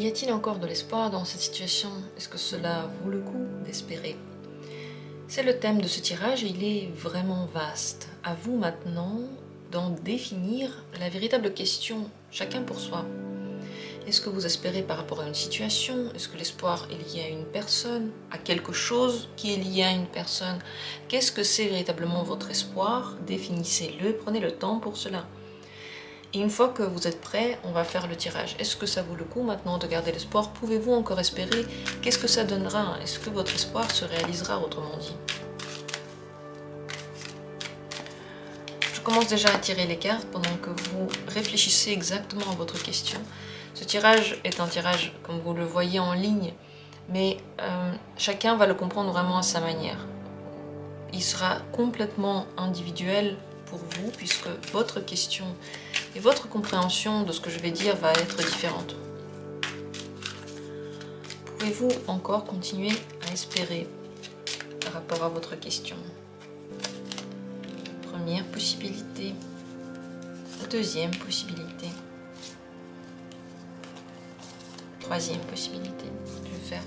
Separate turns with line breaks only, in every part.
a-t-il encore de l'espoir dans cette situation? Est-ce que cela vaut le coup d'espérer? C'est le thème de ce tirage et il est vraiment vaste. À vous maintenant d'en définir la véritable question, chacun pour soi. Est-ce que vous espérez par rapport à une situation? Est-ce que l'espoir est lié à une personne? À quelque chose qui est lié à une personne? Qu'est-ce que c'est véritablement votre espoir? Définissez-le, prenez le temps pour cela. Et une fois que vous êtes prêt, on va faire le tirage. Est-ce que ça vaut le coup maintenant de garder l'espoir? Pouvez-vous encore espérer? Qu'est-ce que ça donnera? Est-ce que votre espoir se réalisera, autrement dit? Je commence déjà à tirer les cartes pendant que vous réfléchissez exactement à votre question. Ce tirage est un tirage, comme vous le voyez, en ligne, mais chacun va le comprendre vraiment à sa manière. Il sera complètement individuel pour vous, puisque votre question et votre compréhension de ce que je vais dire va être différente. Pouvez-vous encore continuer à espérer par rapport à votre question? Première possibilité, deuxième possibilité, troisième possibilité. Je vais faire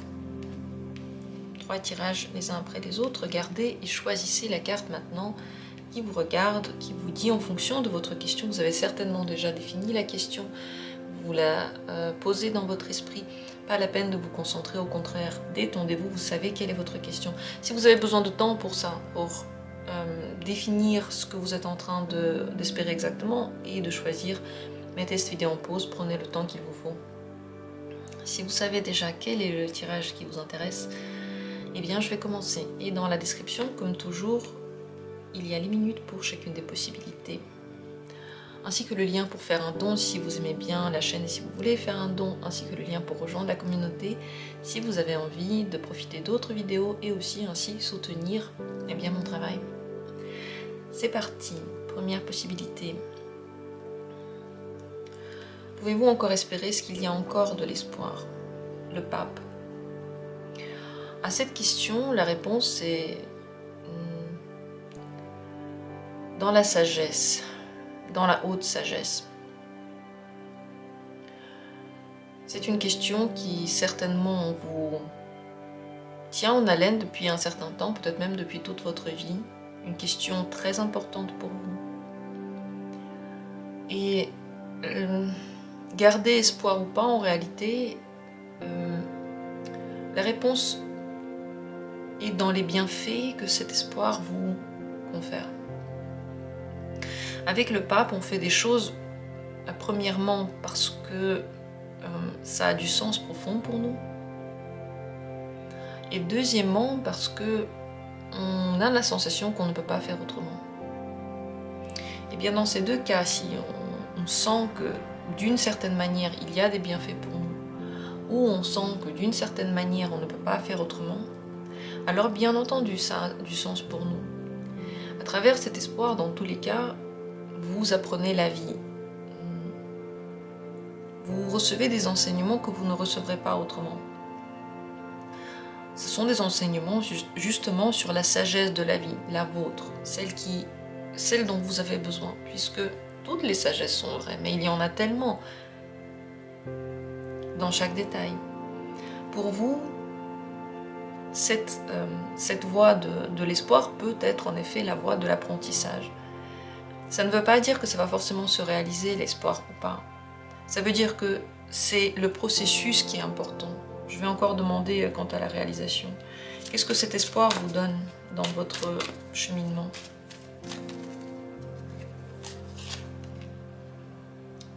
3 tirages les uns après les autres. Regardez et choisissez la carte maintenant qui vous regarde, qui vous dit en fonction de votre question. Vous avez certainement déjà défini la question, vous la posez dans votre esprit. Pas la peine de vous concentrer, au contraire, détendez-vous, vous savez quelle est votre question. Si vous avez besoin de temps pour ça, pour définir ce que vous êtes en train d'espérer exactement et de choisir, mettez cette vidéo en pause, prenez le temps qu'il vous faut. Si vous savez déjà quel est le tirage qui vous intéresse, eh bien je vais commencer. Et dans la description, comme toujours, il y a les minutes pour chacune des possibilités, ainsi que le lien pour faire un don si vous aimez bien la chaîne et si vous voulez faire un don, ainsi que le lien pour rejoindre la communauté si vous avez envie de profiter d'autres vidéos et aussi ainsi soutenir bien mon travail. C'est parti, première possibilité. Pouvez-vous encore espérer? Est-ce qu'il y a encore de l'espoir? Le pape. À cette question, la réponse est dans la sagesse, dans la haute sagesse. C'est une question qui certainement vous tient en haleine depuis un certain temps, peut-être même depuis toute votre vie. Une question très importante pour vous. Et garder espoir ou pas, en réalité, la réponse est dans les bienfaits que cet espoir vous confère. Avec le pape, on fait des choses, premièrement parce que ça a du sens profond pour nous, et deuxièmement parce que on a la sensation qu'on ne peut pas faire autrement. Et bien dans ces deux cas, si on sent que d'une certaine manière il y a des bienfaits pour nous, ou on sent que d'une certaine manière on ne peut pas faire autrement, alors bien entendu ça a du sens pour nous. À travers cet espoir, dans tous les cas, vous apprenez la vie. Vous recevez des enseignements que vous ne recevrez pas autrement. Ce sont des enseignements justement sur la sagesse de la vie, la vôtre, celle dont vous avez besoin, puisque toutes les sagesses sont vraies, mais il y en a tellement dans chaque détail. Pour vous, cette voie de l'espoir peut être en effet la voie de l'apprentissage. Ça ne veut pas dire que ça va forcément se réaliser, l'espoir ou pas. Ça veut dire que c'est le processus qui est important. Je vais encore demander quant à la réalisation. Qu'est-ce que cet espoir vous donne dans votre cheminement?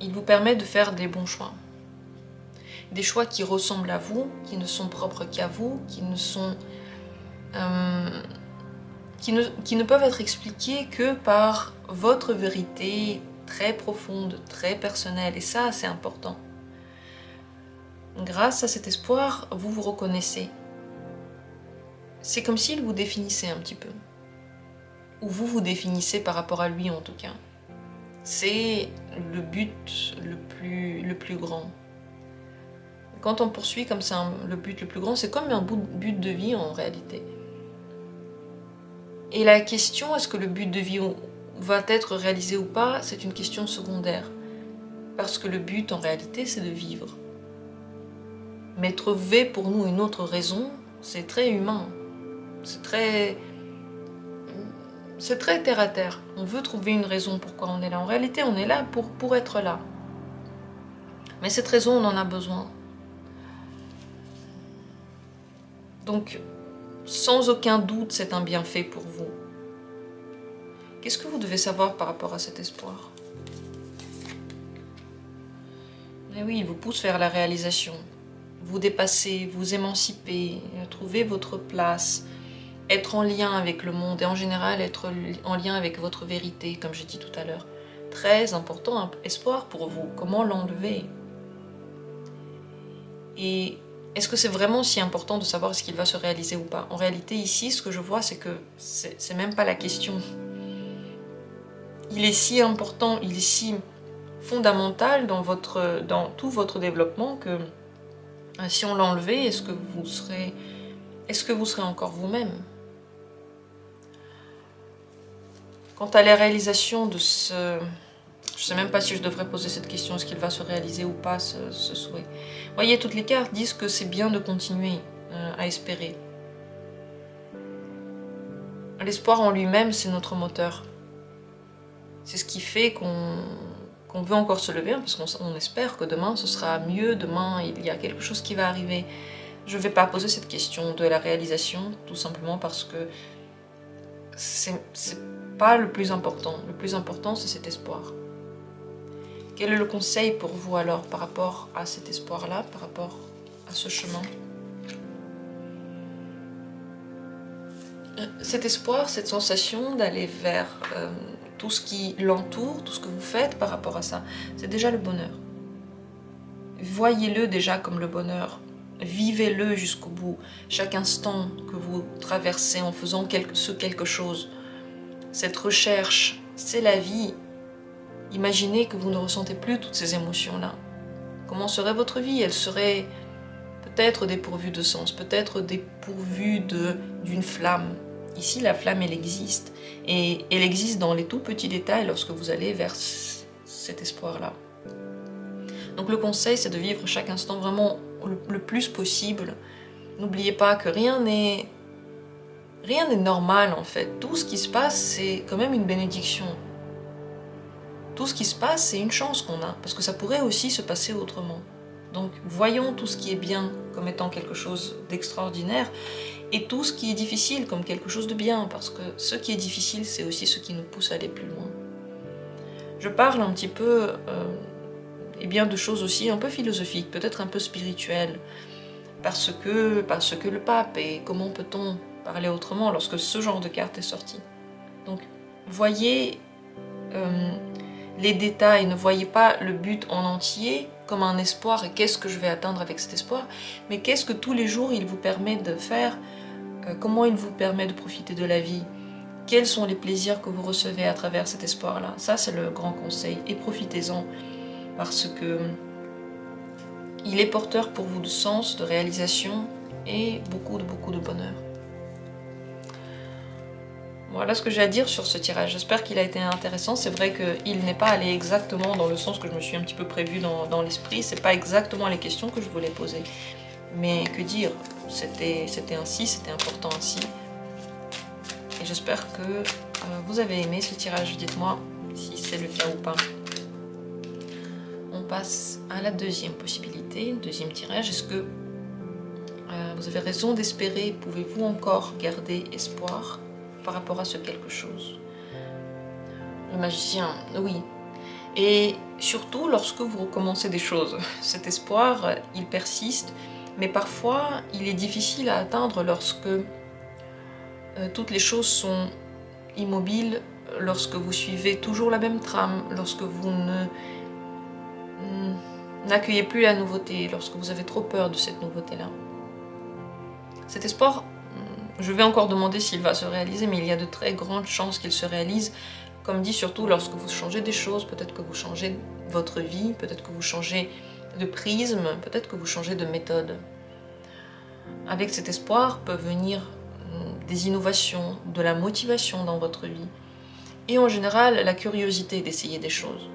Il vous permet de faire des bons choix. Des choix qui ressemblent à vous, qui ne sont propres qu'à vous, qui ne peuvent être expliqués que par votre vérité très profonde, très personnelle. Et ça, c'est important. Grâce à cet espoir, vous vous reconnaissez. C'est comme s'il vous définissait un petit peu. Ou vous vous définissez par rapport à lui en tout cas. C'est le but le plus grand. Quand on poursuit comme ça le but le plus grand, c'est comme un but de vie en réalité. Et la question, est-ce que le but de vie va être réalisé ou pas, c'est une question secondaire. Parce que le but en réalité, c'est de vivre. Mais trouver pour nous une autre raison, c'est très humain. C'est très terre à terre. On veut trouver une raison pourquoi on est là. En réalité, on est là pour être là. Mais cette raison, on en a besoin. Donc, sans aucun doute, c'est un bienfait pour vous. Qu'est-ce que vous devez savoir par rapport à cet espoir? Eh oui, il vous pousse vers la réalisation. Vous dépasser, vous émanciper, trouver votre place, être en lien avec le monde et en général être en lien avec votre vérité, comme j'ai dit tout à l'heure. Très important, un espoir pour vous. Comment l'enlever? Et est-ce que c'est vraiment si important de savoir est-ce qu'il va se réaliser ou pas? En réalité, ici, ce que je vois, c'est que c'est même pas la question. Il est si important, il est si fondamental dans tout votre développement que si on l'enlevait, est-ce que vous serez encore vous-même? Quant à la réalisation de ce... Je ne sais même pas si je devrais poser cette question, est-ce qu'il va se réaliser ou pas ce souhait? Vous voyez, toutes les cartes disent que c'est bien de continuer à espérer. L'espoir en lui-même, c'est notre moteur. C'est ce qui fait qu'on veut encore se lever, parce qu'on espère que demain ce sera mieux, demain il y a quelque chose qui va arriver. Je ne vais pas poser cette question de la réalisation, tout simplement parce que c'est pas le plus important. Le plus important, c'est cet espoir. Quel est le conseil pour vous alors par rapport à cet espoir-là, par rapport à ce chemin? Cet espoir, cette sensation d'aller vers tout ce qui l'entoure, tout ce que vous faites par rapport à ça, c'est déjà le bonheur. Voyez-le déjà comme le bonheur. Vivez-le jusqu'au bout. Chaque instant que vous traversez en faisant quelque chose, cette recherche, c'est la vie. Imaginez que vous ne ressentez plus toutes ces émotions-là. Comment serait votre vie? Elle serait peut-être dépourvue de sens, peut-être dépourvue d'une flamme. Ici, la flamme, elle existe. Et elle existe dans les tout petits détails lorsque vous allez vers cet espoir-là. Donc le conseil, c'est de vivre chaque instant vraiment le plus possible. N'oubliez pas que rien n'est normal en fait. Tout ce qui se passe, c'est quand même une bénédiction. Tout ce qui se passe, c'est une chance qu'on a, parce que ça pourrait aussi se passer autrement. Donc voyons tout ce qui est bien comme étant quelque chose d'extraordinaire, et tout ce qui est difficile comme quelque chose de bien, parce que ce qui est difficile, c'est aussi ce qui nous pousse à aller plus loin. Je parle un petit peu et bien de choses aussi un peu philosophiques, peut-être un peu spirituelles, parce que le pape, et comment peut-on parler autrement lorsque ce genre de carte est sorti. Donc voyez les détails, ne voyez pas le but en entier comme un espoir et qu'est-ce que je vais atteindre avec cet espoir, mais qu'est-ce que tous les jours il vous permet de faire, comment il vous permet de profiter de la vie, quels sont les plaisirs que vous recevez à travers cet espoir-là. Ça, c'est le grand conseil, et profitez-en, parce que il est porteur pour vous de sens, de réalisation et beaucoup de bonheur. Voilà ce que j'ai à dire sur ce tirage. J'espère qu'il a été intéressant. C'est vrai qu'il n'est pas allé exactement dans le sens que je me suis un petit peu prévu dans l'esprit. C'est pas exactement les questions que je voulais poser. Mais que dire, c'était ainsi, c'était important ainsi. Et j'espère que vous avez aimé ce tirage. Dites-moi si c'est le cas ou pas. On passe à la deuxième possibilité, deuxième tirage. Est-ce que vous avez raison d'espérer? Pouvez-vous encore garder espoir par rapport à ce quelque chose? Le magicien, oui. Et surtout lorsque vous recommencez des choses. Cet espoir, il persiste, mais parfois il est difficile à atteindre lorsque toutes les choses sont immobiles, lorsque vous suivez toujours la même trame, lorsque vous n'accueillez plus la nouveauté, lorsque vous avez trop peur de cette nouveauté-là. Cet espoir, je vais encore demander s'il va se réaliser, mais il y a de très grandes chances qu'il se réalise. Comme dit, surtout lorsque vous changez des choses, peut-être que vous changez votre vie, peut-être que vous changez de prisme, peut-être que vous changez de méthode. Avec cet espoir peuvent venir des innovations, de la motivation dans votre vie, et en général la curiosité d'essayer des choses.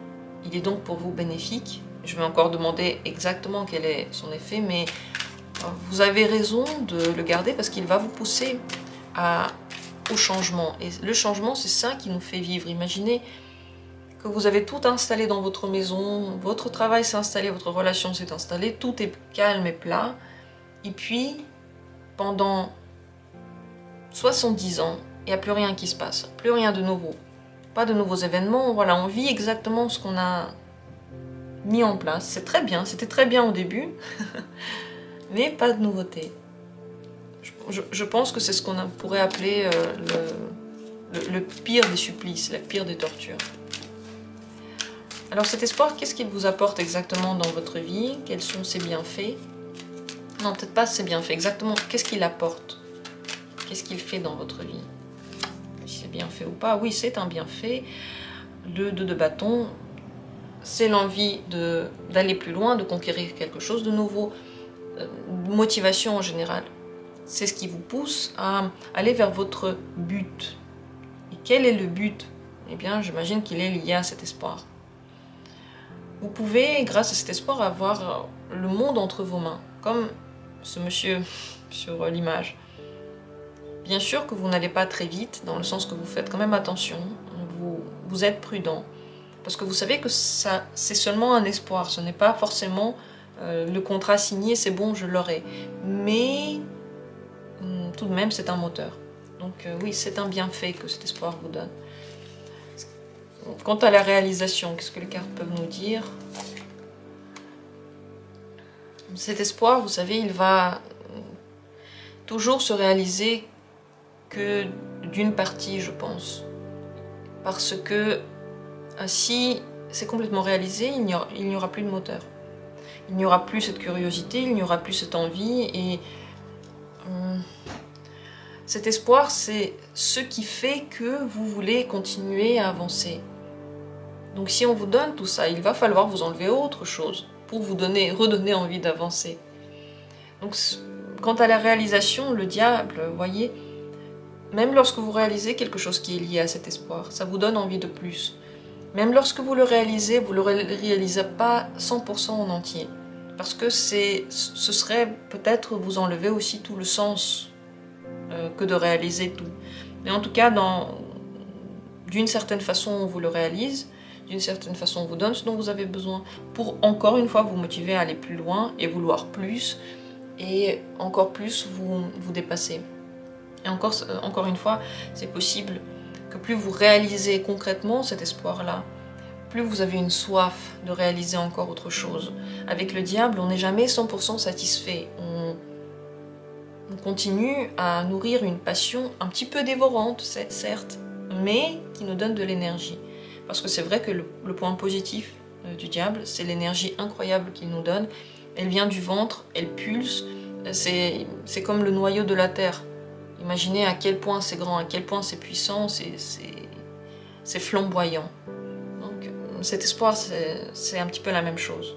Il est donc pour vous bénéfique. Je vais encore demander exactement quel est son effet, mais vous avez raison de le garder parce qu'il va vous pousser au changement. Et le changement, c'est ça qui nous fait vivre. Imaginez que vous avez tout installé dans votre maison, votre travail s'est installé, votre relation s'est installée, tout est calme et plat. Et puis, pendant 70 ans, il n'y a plus rien qui se passe, plus rien de nouveau. Pas de nouveaux événements, voilà, on vit exactement ce qu'on a mis en place. C'est très bien, c'était très bien au début, mais pas de nouveauté. Je pense que c'est ce qu'on pourrait appeler le pire des supplices, la pire des tortures. Alors cet espoir, qu'est-ce qu'il vous apporte exactement dans votre vie? Quels sont ses bienfaits? Non, peut-être pas ses bienfaits, exactement, qu'est-ce qu'il apporte? Qu'est-ce qu'il fait dans votre vie? Si c'est bien fait ou pas, oui, c'est un bienfait. Le 2 de bâton, c'est l'envie d'aller plus loin, de conquérir quelque chose de nouveau, motivation en général. C'est ce qui vous pousse à aller vers votre but. Et quel est le but? Eh bien, j'imagine qu'il est lié à cet espoir. Vous pouvez, grâce à cet espoir, avoir le monde entre vos mains, comme ce monsieur sur l'image. Bien sûr que vous n'allez pas très vite, dans le sens que vous faites quand même attention, vous êtes prudent, parce que vous savez que c'est seulement un espoir, ce n'est pas forcément le contrat signé, c'est bon, je l'aurai. Mais tout de même, c'est un moteur. Donc oui, c'est un bienfait que cet espoir vous donne. Quant à la réalisation, qu'est-ce que les cartes peuvent nous dire? Cet espoir, vous savez, il va toujours se réaliser que d'une partie, je pense. Parce que si c'est complètement réalisé, il n'y aura plus de moteur. Il n'y aura plus cette curiosité, il n'y aura plus cette envie. Et cet espoir, c'est ce qui fait que vous voulez continuer à avancer. Donc si on vous donne tout ça, il va falloir vous enlever autre chose pour vous redonner envie d'avancer. Donc quant à la réalisation, le diable, vous voyez, même lorsque vous réalisez quelque chose qui est lié à cet espoir, ça vous donne envie de plus. Même lorsque vous le réalisez, vous ne le réalisez pas 100% en entier. Parce que ce serait peut-être vous enlever aussi tout le sens que de réaliser tout. Mais en tout cas, d'une certaine façon, on vous le réalise, d'une certaine façon, on vous donne ce dont vous avez besoin pour, encore une fois, vous motiver à aller plus loin et vouloir plus, et encore plus vous dépasser. Et encore une fois, c'est possible que plus vous réalisez concrètement cet espoir-là, plus vous avez une soif de réaliser encore autre chose. Avec le diable, on n'est jamais 100% satisfait. On continue à nourrir une passion un petit peu dévorante, certes, mais qui nous donne de l'énergie. Parce que c'est vrai que le point positif du diable, c'est l'énergie incroyable qu'il nous donne. Elle vient du ventre, elle pulse, c'est comme le noyau de la terre. Imaginez à quel point c'est grand, à quel point c'est puissant, c'est flamboyant. Donc cet espoir, c'est un petit peu la même chose.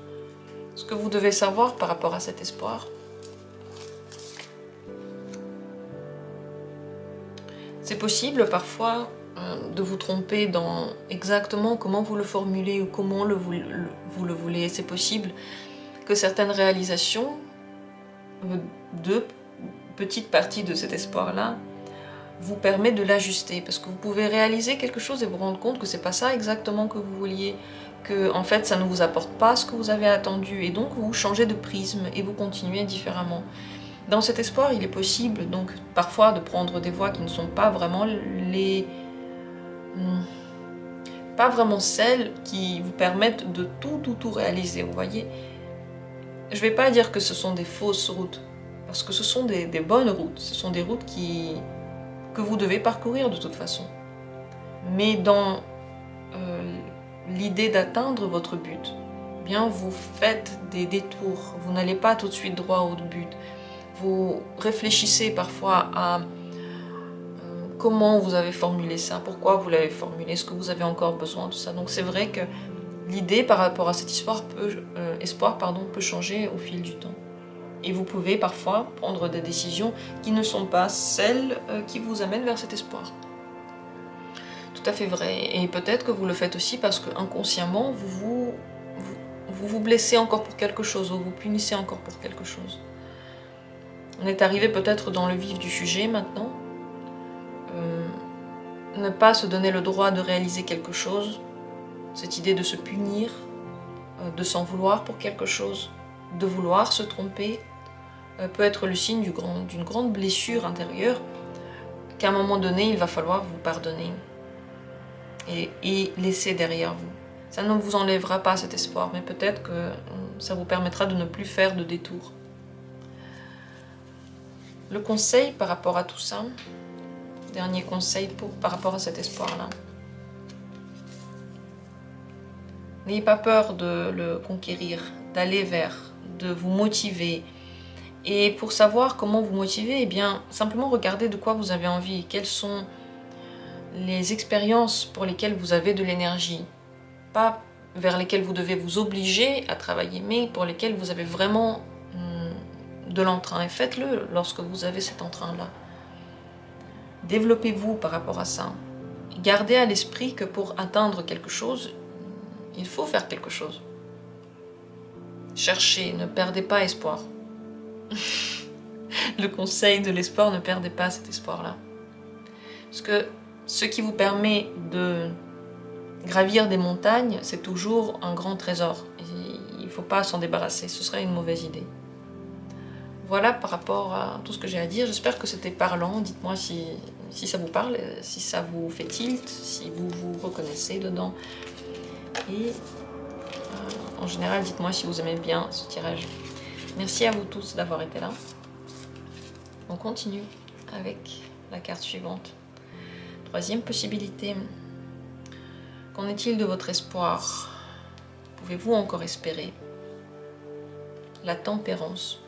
Ce que vous devez savoir par rapport à cet espoir, c'est possible parfois de vous tromper dans exactement comment vous le formulez ou comment vous le voulez. C'est possible que certaines réalisations de petite partie de cet espoir-là vous permet de l'ajuster, parce que vous pouvez réaliser quelque chose et vous rendre compte que c'est pas ça exactement que vous vouliez, que en fait ça ne vous apporte pas ce que vous avez attendu, et donc vous changez de prisme et vous continuez différemment. Dans cet espoir, il est possible donc parfois de prendre des voies qui ne sont pas vraiment pas vraiment celles qui vous permettent de tout réaliser, vous voyez. Je vais pas dire que ce sont des fausses routes, parce que ce sont des bonnes routes, ce sont des routes que vous devez parcourir de toute façon. Mais dans l'idée d'atteindre votre but, eh bien vous faites des détours, vous n'allez pas tout de suite droit au but. Vous réfléchissez parfois à comment vous avez formulé ça, pourquoi vous l'avez formulé, est-ce que vous avez encore besoin de ça. Donc c'est vrai que l'idée par rapport à cet espoir peut changer au fil du temps. Et vous pouvez parfois prendre des décisions qui ne sont pas celles qui vous amènent vers cet espoir. Tout à fait vrai. Et peut-être que vous le faites aussi parce que inconsciemment, vous blessez encore pour quelque chose, ou vous punissez encore pour quelque chose. On est arrivé peut-être dans le vif du sujet maintenant. Ne pas se donner le droit de réaliser quelque chose, cette idée de se punir, de s'en vouloir pour quelque chose, de vouloir se tromper, peut être le signe d'une grande blessure intérieure qu'à un moment donné, il va falloir vous pardonner et laisser derrière vous. Ça ne vous enlèvera pas cet espoir, mais peut-être que ça vous permettra de ne plus faire de détours. Le conseil par rapport à tout ça, dernier conseil par rapport à cet espoir-là. N'ayez pas peur de le conquérir, d'aller vers, de vous motiver. Et pour savoir comment vous motiver, eh bien, simplement regardez de quoi vous avez envie, quelles sont les expériences pour lesquelles vous avez de l'énergie. Pas vers lesquelles vous devez vous obliger à travailler, mais pour lesquelles vous avez vraiment de l'entrain. Et faites-le lorsque vous avez cet entrain-là. Développez-vous par rapport à ça. Gardez à l'esprit que pour atteindre quelque chose, il faut faire quelque chose. Cherchez, ne perdez pas espoir. Le conseil de l'espoir, ne perdez pas cet espoir-là. Parce que ce qui vous permet de gravir des montagnes, c'est toujours un grand trésor. Et il ne faut pas s'en débarrasser, ce serait une mauvaise idée. Voilà par rapport à tout ce que j'ai à dire. J'espère que c'était parlant. Dites-moi si ça vous parle, si ça vous fait tilt, si vous vous reconnaissez dedans. Et en général, dites-moi si vous aimez bien ce tirage. Merci à vous tous d'avoir été là. On continue avec la carte suivante. Troisième possibilité. Qu'en est-il de votre espoir? Pouvez-vous encore espérer? La tempérance.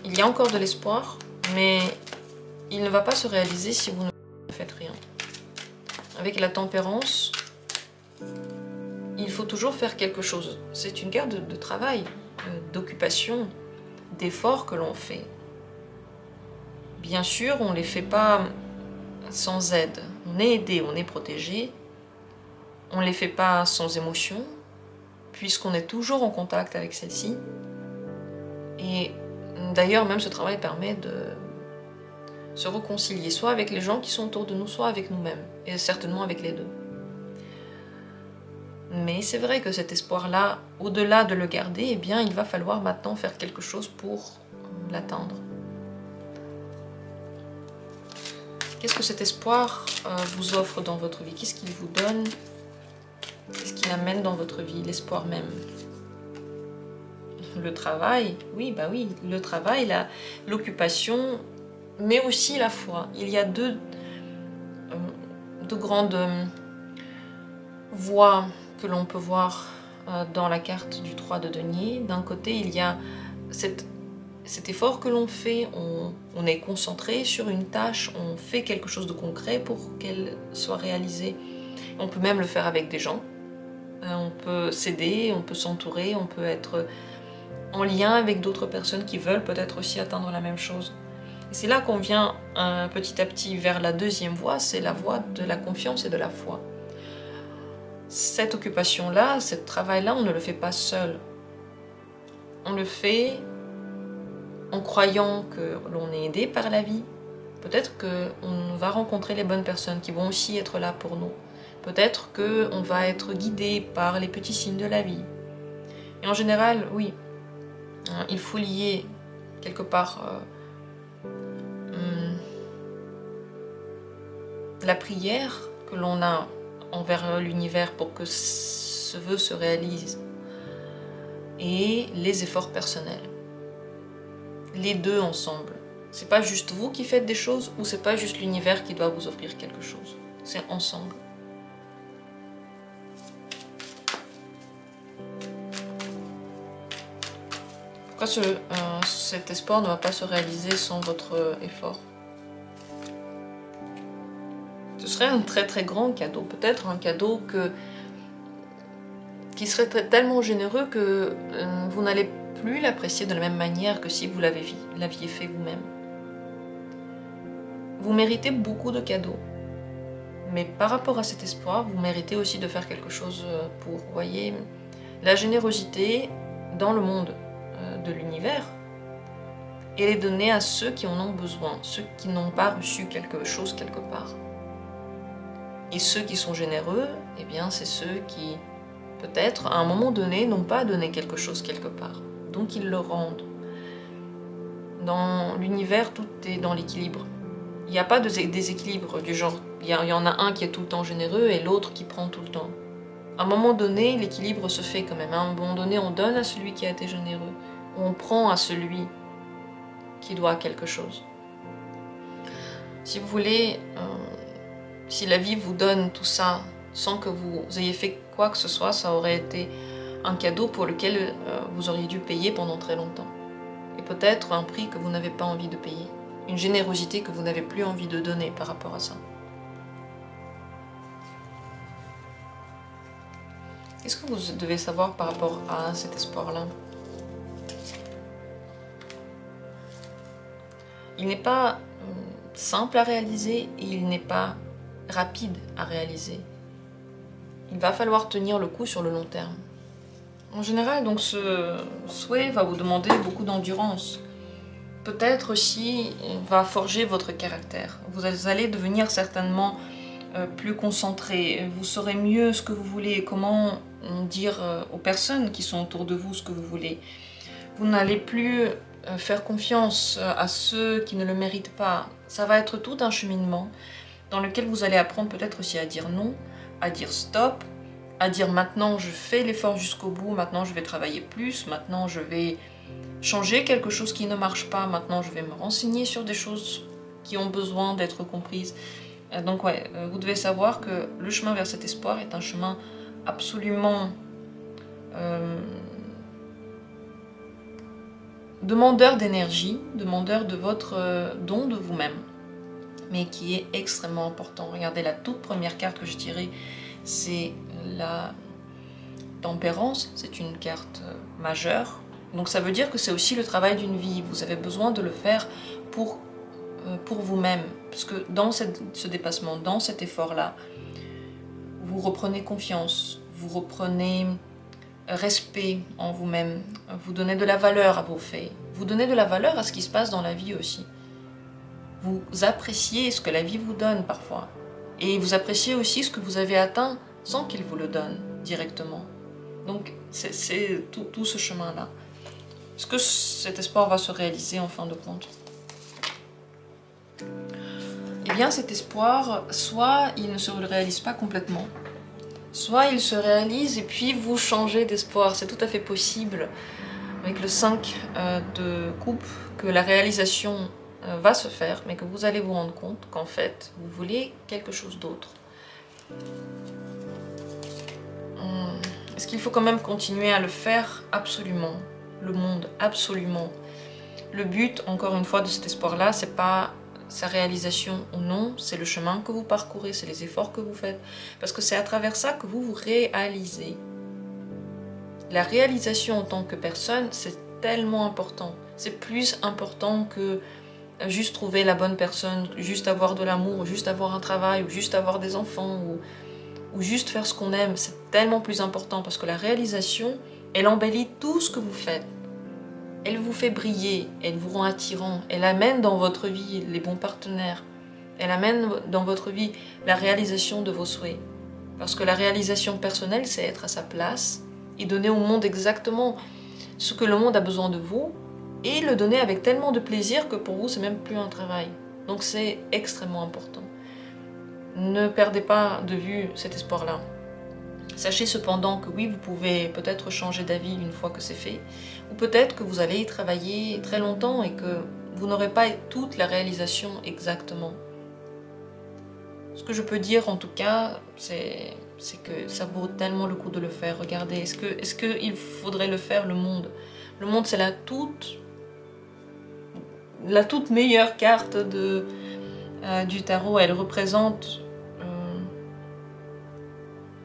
Il y a encore de l'espoir, mais il ne va pas se réaliser si vous ne faites rien. Avec la tempérance, il faut toujours faire quelque chose. C'est une guerre de travail, d'occupation, d'efforts que l'on fait. Bien sûr, on ne les fait pas sans aide. On est aidé, on est protégé. On ne les fait pas sans émotion, puisqu'on est toujours en contact avec celle-ci. Et d'ailleurs, même ce travail permet de se réconcilier, soit avec les gens qui sont autour de nous, soit avec nous-mêmes, et certainement avec les deux. Mais c'est vrai que cet espoir-là, au-delà de le garder, eh bien, il va falloir maintenant faire quelque chose pour l'atteindre. Qu'est-ce que cet espoir vous offre dans votre vie? Qu'est-ce qu'il vous donne? Qu'est-ce qu'il amène dans votre vie? L'espoir même. Le travail, oui, bah oui, le travail, l'occupation, mais aussi la foi. Il y a deux grandes voies que l'on peut voir dans la carte du 3 de denier. D'un côté, il y a cet effort que l'on fait, on est concentré sur une tâche, on fait quelque chose de concret pour qu'elle soit réalisée. On peut même le faire avec des gens. On peut s'aider, on peut s'entourer, on peut être en lien avec d'autres personnes qui veulent peut-être aussi atteindre la même chose. Et c'est là qu'on vient petit à petit vers la deuxième voie, c'est la voie de la confiance et de la foi. Cette occupation-là, ce travail-là, on ne le fait pas seul. On le fait en croyant que l'on est aidé par la vie. Peut-être qu'on va rencontrer les bonnes personnes qui vont aussi être là pour nous. Peut-être qu'on va être guidé par les petits signes de la vie. Et en général, oui, il faut lier quelque part la prière que l'on a envers l'univers pour que ce vœu se réalise et les efforts personnels. Les deux ensemble. C'est pas juste vous qui faites des choses ou c'est pas juste l'univers qui doit vous offrir quelque chose. C'est ensemble. Pourquoi cet espoir ne va pas se réaliser sans votre effort? Ce serait un très très grand cadeau, peut-être un cadeau qui serait tellement généreux que vous n'allez plus l'apprécier de la même manière que si vous l'aviez fait vous-même. Vous méritez beaucoup de cadeaux, mais par rapport à cet espoir, vous méritez aussi de faire quelque chose pour, vous voyez, la générosité dans le monde de l'univers, et les donner à ceux qui en ont besoin, ceux qui n'ont pas reçu quelque chose quelque part. Et ceux qui sont généreux, eh bien c'est ceux qui, peut-être, à un moment donné, n'ont pas donné quelque chose quelque part. Donc ils le rendent. Dans l'univers, tout est dans l'équilibre. Il n'y a pas de déséquilibre du genre, il y en a un qui est tout le temps généreux et l'autre qui prend tout le temps. À un moment donné, l'équilibre se fait quand même. À un moment donné, on donne à celui qui a été généreux. On prend à celui qui doit quelque chose. Si vous voulez, si la vie vous donne tout ça sans que vous ayez fait quoi que ce soit, ça aurait été un cadeau pour lequel vous auriez dû payer pendant très longtemps. Et peut-être un prix que vous n'avez pas envie de payer. Une générosité que vous n'avez plus envie de donner par rapport à ça. Qu'est-ce que vous devez savoir par rapport à cet espoir-là? Il n'est pas simple à réaliser et il n'est pas rapide à réaliser. Il va falloir tenir le coup sur le long terme. En général, donc, ce souhait va vous demander beaucoup d'endurance. Peut-être aussi va forger votre caractère. Vous allez devenir certainement plus concentré. Vous saurez mieux ce que vous voulez et comment dire aux personnes qui sont autour de vous ce que vous voulez. Vous n'allez plus faire confiance à ceux qui ne le méritent pas. Ça va être tout un cheminement dans lequel vous allez apprendre peut-être aussi à dire non, à dire stop, à dire maintenant je fais l'effort jusqu'au bout, maintenant je vais travailler plus, maintenant je vais changer quelque chose qui ne marche pas, maintenant je vais me renseigner sur des choses qui ont besoin d'être comprises. Donc ouais, vous devez savoir que le chemin vers cet espoir est un chemin absolument demandeur d'énergie, demandeur de votre don de vous-même, mais qui est extrêmement important. Regardez, la toute première carte que je tirais, c'est la tempérance, c'est une carte majeure. Donc ça veut dire que c'est aussi le travail d'une vie. Vous avez besoin de le faire pour vous-même. Parce que dans ce dépassement, dans cet effort-là, vous reprenez confiance, vous reprenez respect en vous-même, vous donnez de la valeur à vos faits, vous donnez de la valeur à ce qui se passe dans la vie aussi. Vous appréciez ce que la vie vous donne parfois. Et vous appréciez aussi ce que vous avez atteint sans qu'il vous le donne directement. Donc c'est tout ce chemin-là. Est-ce que cet espoir va se réaliser en fin de compte? Eh bien cet espoir, soit il ne se réalise pas complètement, soit il se réalise et puis vous changez d'espoir. C'est tout à fait possible avec le 5 de coupe que la réalisation va se faire, mais que vous allez vous rendre compte qu'en fait, vous voulez quelque chose d'autre. Est-ce qu'il faut quand même continuer à le faire? Absolument. Le monde, absolument. Le but, encore une fois, de cet espoir-là, c'est pas sa réalisation ou non, c'est le chemin que vous parcourez, c'est les efforts que vous faites. Parce que c'est à travers ça que vous vous réalisez. La réalisation en tant que personne, c'est tellement important. C'est plus important que juste trouver la bonne personne, juste avoir de l'amour, ou juste avoir un travail, ou juste avoir des enfants, ou juste faire ce qu'on aime. C'est tellement plus important parce que la réalisation, elle embellit tout ce que vous faites. Elle vous fait briller, elle vous rend attirant, elle amène dans votre vie les bons partenaires, elle amène dans votre vie la réalisation de vos souhaits. Parce que la réalisation personnelle, c'est être à sa place et donner au monde exactement ce que le monde a besoin de vous et le donner avec tellement de plaisir que pour vous, c'est même plus un travail. Donc c'est extrêmement important. Ne perdez pas de vue cet espoir-là. Sachez cependant que oui, vous pouvez peut-être changer d'avis une fois que c'est fait, ou peut-être que vous allez y travailler très longtemps et que vous n'aurez pas toute la réalisation exactement. Ce que je peux dire en tout cas, c'est que ça vaut tellement le coup de le faire. Regardez, est-ce qu'il faudrait le faire, le monde? Le monde, c'est la toute meilleure carte du tarot. Elle représente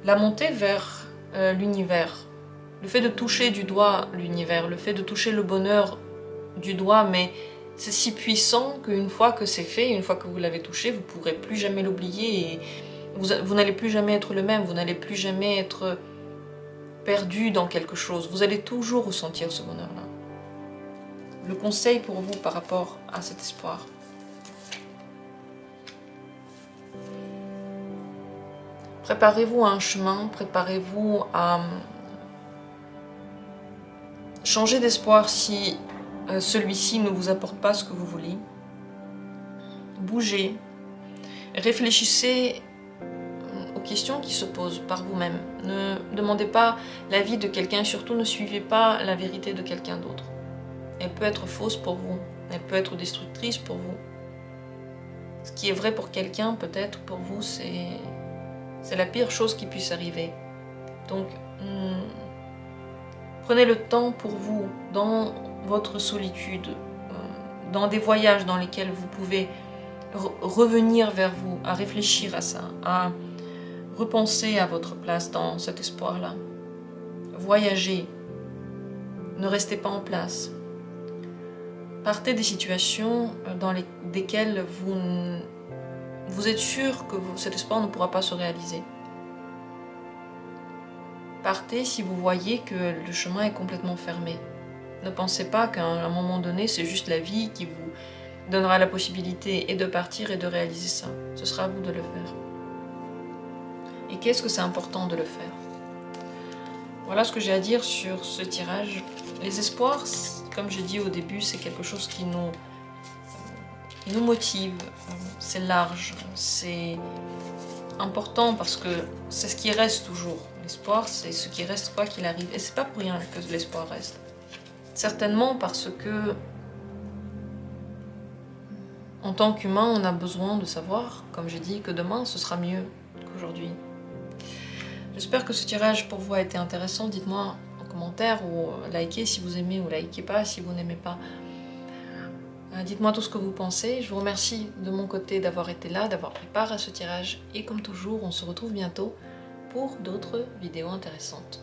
la montée vers l'univers, le fait de toucher du doigt l'univers, le fait de toucher le bonheur du doigt, mais c'est si puissant qu'une fois que c'est fait, une fois que vous l'avez touché, vous ne pourrez plus jamais l'oublier et vous n'allez plus jamais être le même, vous n'allez plus jamais être perdu dans quelque chose, vous allez toujours ressentir ce bonheur-là. le conseil pour vous par rapport à cet espoir. Préparez-vous à un chemin, préparez-vous à changer d'espoir si celui-ci ne vous apporte pas ce que vous voulez. Bougez, réfléchissez aux questions qui se posent par vous-même. Ne demandez pas l'avis de quelqu'un, surtout ne suivez pas la vérité de quelqu'un d'autre. Elle peut être fausse pour vous, elle peut être destructrice pour vous. Ce qui est vrai pour quelqu'un, peut-être pour vous, c'est la pire chose qui puisse arriver. Donc, prenez le temps pour vous, dans votre solitude, dans des voyages dans lesquels vous pouvez revenir vers vous, à réfléchir à ça, à repenser à votre place dans cet espoir-là. Voyagez, ne restez pas en place. Partez des situations dans lesquelles vous êtes sûr que cet espoir ne pourra pas se réaliser. Partez si vous voyez que le chemin est complètement fermé. Ne pensez pas qu'à un moment donné, c'est juste la vie qui vous donnera la possibilité et de partir et de réaliser ça. Ce sera à vous de le faire. Et qu'est-ce que c'est important de le faire? Voilà ce que j'ai à dire sur ce tirage. Les espoirs, comme j'ai dit au début, c'est quelque chose qui nous motive. C'est large, c'est important parce que c'est ce qui reste toujours. L'espoir, c'est ce qui reste quoi qu'il arrive. Et c'est pas pour rien que l'espoir reste. Certainement parce que, en tant qu'humain, on a besoin de savoir, comme j'ai dit, que demain, ce sera mieux qu'aujourd'hui. J'espère que ce tirage pour vous a été intéressant. Dites-moi en commentaire ou likez si vous aimez ou likez pas si vous n'aimez pas. Dites-moi tout ce que vous pensez. Je vous remercie de mon côté d'avoir été là, d'avoir pris part à ce tirage. Et comme toujours, on se retrouve bientôt pour d'autres vidéos intéressantes.